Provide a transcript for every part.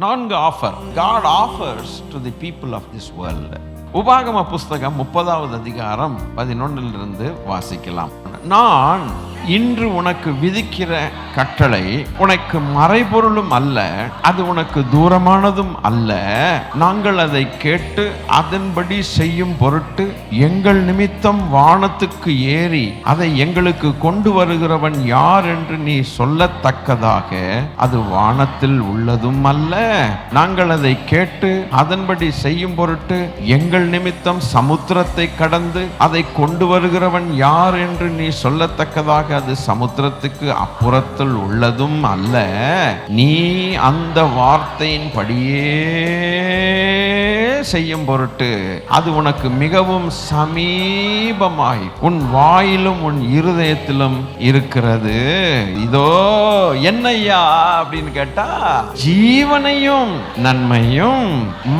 4 offer God offers to the people of this world. உபாகம புஸ்தகம் 30வது அதிகாரம் 11 வாசிக்கலாம். நான் இன்று உனக்கு விதிக்கிற கட்டளை உனக்கு மறைபொருளும் அல்ல, அது உனக்கு தூரமானதும் அல்ல. நாங்கள் அதை கேட்டு அதன்படி செய்யும் பொருட்டு எங்கள் நிமித்தம் வானத்துக்கு ஏறி அதை எங்களுக்கு கொண்டு வருகிறவன் யார் என்று நீ சொல்லத்தக்கதாக அது வானத்தில் உள்ளதும் அல்ல. நாங்கள் அதை கேட்டு அதன்படி செய்யும் பொருட்டு எங்கள் நிமித்தம் சமுத்திரத்தை கடந்து அதை கொண்டு வருகிறவன் யார் என்று நீ சொல்லத்தக்கதாக அது சமுத்திரத்துக்கு அப்புறத்தில் உள்ளதும் அல்ல. நீ அந்த வார்த்தையின் படியே செய்யும் பொருட்டு அது உனக்கு மிகவும் சமீபமாய் உன் வாயிலும் உன் இருதயத்திலும் இருக்கிறது. இதோ என்னையா அப்படின்னு கேட்டா, ஜீவனையும் நன்மையும்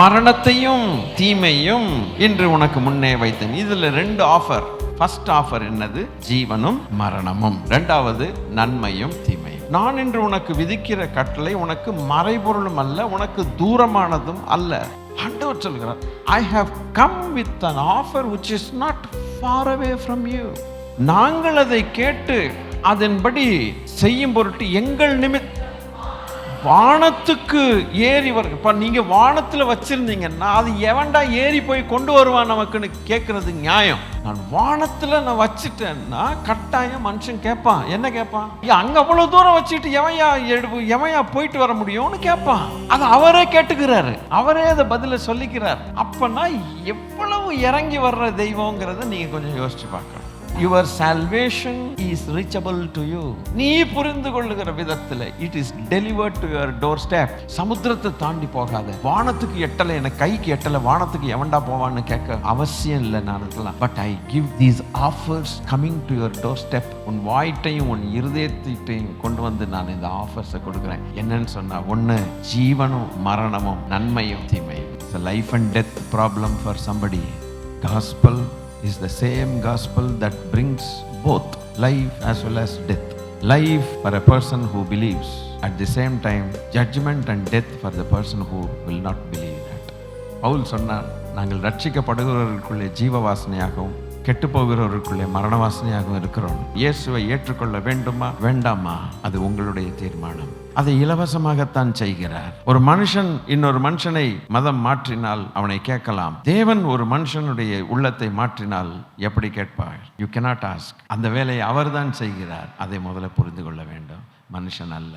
மரணத்தையும் தீமையும் இன்று உனக்கு முன்னே வைத்தேன். இதுல 2 ஆஃபர். ஃபர்ஸ்ட் ஆஃபர் என்னது? ஜீவனும் மரணமும். 2வது நன்மையும் தீமையும். நான் இன்று உனக்கு விதிக்கிற கட்டளை உனக்கு மறைபொருளும் அல்ல, உனக்கு தூரமானதும் அல்ல. ஆண்டவர் சொல்கிறார், I have come with an offer which is not far away from you. நாங்கள் அதை கேட்டு அதன்படி செய்யும் பொருட்டு எங்கள் வானத்துக்கு ஏறி இப்ப நீங்க வானத்துல வச்சிருந்தீங்கன்னா அது எவன்டா ஏறி போய் கொண்டு வருவான் நமக்குன்னு கேட்கறது நியாயம். நான் வானத்துல நான் வச்சுட்டேன்னா கட்டாயம் மனுஷன் கேட்பான். என்ன கேட்பான்? அங்க அவ்வளவு தூரம் வச்சுட்டு எவையா போயிட்டு வர முடியும்னு கேட்பான். அது அவரே கேட்டுக்கிறாரு, அவரே அதை பதில சொல்லிக்கிறார். அப்பனா எவ்வளவு இறங்கி வர்ற தெய்வங்கிறத நீங்க கொஞ்சம் யோசிச்சு பார்க்கணும். Your salvation is reachable to you. நீ புரிந்து கொள்ளுகிற விதத்தில் it is delivered to your doorstep. சமுத்திரத்தை தாண்டி போகாத, வானத்துக்கு எட்டலை, எனக்கு கைக்கு எட்டலை, வானத்துக்கு எவன்டா போவான்னு கேட்க அவசியம் இல்லை. நான் இருக்கலாம், but I give these offers coming to your doorstep. உன் வாய்ட்டையும் உன் இருதயத்தையும் கொண்டு வந்து நான் இந்த ஆஃபர்ஸை கொடுக்குறேன். என்னன்னு சொன்னா, 1 ஜீவனும் மரணமும் நன்மையும் தீமையும். It's a life and death problem for somebody. Gospel is the same gospel that brings both life as well as death. Life for a person who believes, at the same time judgment and death for the person who will not believe that. Pavul சொன்னார், நாங்கள் ரட்சிக்கப்படுகிறவர்களுக்குள்ளே ஜீவ வாசனையாகவும் கெட்டு போகிறவர்களுக்குள்ளே மரண வாசனையாகவும் இருக்கிறோம். இயேசுவை ஏற்றுக்கொள்ள வேண்டுமா வேண்டாமா அது உங்களுடைய தீர்மானம். அதை இலவசமாகத்தான் செய்கிறார். ஒரு மனுஷன் இன்னொரு மனுஷனை மதம் மாற்றினால் அவனை கேட்கலாம். தேவன் ஒரு மனுஷனுடைய உள்ளத்தை மாற்றினால் எப்படி கேட்பார்? You cannot ask. அந்த வேலையை அவர்தான் செய்கிறார். அதை முதல்ல புரிந்து கொள்ள வேண்டும், மனுஷன் அல்ல.